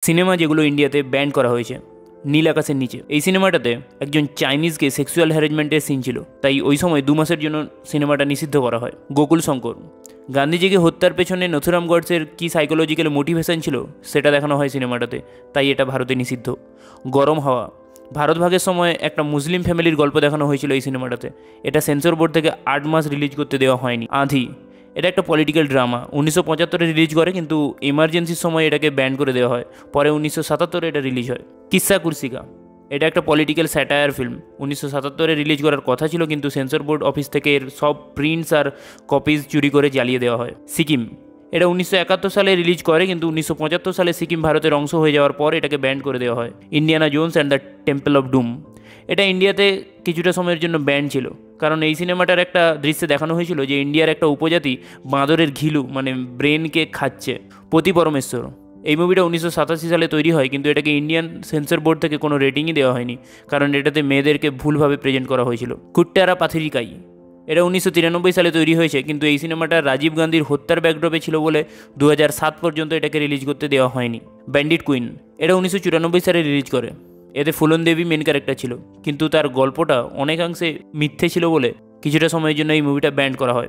Cinema যেগুলো ইন্ডিয়াতে ban করা হয়েছে। নীল আকাশের নিচে এই সিনেমাটাতে একজন চাইনিজকে সেক্সুয়াল হ্যারাসমেন্টের সিন ছিল, তাই ওই সময় 2 মাসের জন্য সিনেমাটা নিষিদ্ধ করা হয়। গোকুল শঙ্কর, গান্ধীজিকে হত্যার পেছনে নথুরাম গডসের কী সাইকোলজিক্যাল মোটিভেশন ছিল সেটা দেখানো হয় সিনেমাটাতে, তাই এটা ভারতে নিষিদ্ধ। গরম হাওয়া, ভারত ভাগের সময় একটা মুসলিম ফ্যামিলির গল্প দেখানো হয়েছিল এই সিনেমাটাতে, এটা সেন্সর বোর্ড থেকে 8 মাস রিলিজ করতে দেওয়া হয়নি। আঁধি, এটা একটা পলিটিক্যাল ড্রামা, 1975-এ রিলিজ করে, কিন্তু এমার্জেন্সির সময় এটাকে ব্যান করে দেওয়া হয়, পরে 1977-এ এটা রিলিজ হয়। কিস্সা কুরসিকা, এটা একটা পলিটিক্যাল স্যাটায়ার ফিল্ম, 1977-এ রিলিজ করার কথা ছিল, কিন্তু সেন্সর বোর্ড অফিস থেকে এর সব প্রিন্টস আর কপিজ চুরি করে জ্বালিয়ে দেওয়া হয়। সিকিম, এটা 1971 সালে রিলিজ করে, কিন্তু 1975 সালে সিকিম ভারতের অংশ হয়ে যাওয়ার পর এটাকে ব্যান করে দেওয়া হয়। Indiana Jones and the Temple of Doom, এটা ইন্ডিয়াতে কিছুটা সময়ের জন্য ব্যান ছিল, কারণ এই সিনেমাটার একটা দৃশ্যে দেখানো হয়েছিল যে ইন্ডিয়ার একটা উপজাতি বাঁদরের ঘিলু মানে ব্রেনকে খাচ্ছে। পতি পরমেশ্বর, এই মুভিটা 1987 সালে তৈরি হয়, কিন্তু এটাকে ইন্ডিয়ান সেন্সর বোর্ড থেকে কোনো রেটিংই দেওয়া হয়নি, কারণ এটাতে মেয়েদেরকে ভুলভাবে প্রেজেন্ট করা হয়েছিল। কুট্টারা পাথিরিকাই, এটা 1993 সালে তৈরি হয়েছে, কিন্তু এই সিনেমাটা রাজীব গান্ধীর হত্যার ব্যাকড্রপে ছিল বলে 2007 পর্যন্ত এটাকে রিলিজ করতে দেওয়া হয়নি। ব্যান্ডিট কুইন, এটা 1994 সালে রিলিজ করে, এতে ফুলন দেবী মেন ক্যারেক্টার ছিল, কিন্তু তার গল্পটা অনেকাংশে মিথ্যে ছিল বলে কিছুটা সময়ের জন্য এই মুভিটা ব্যান করা হয়।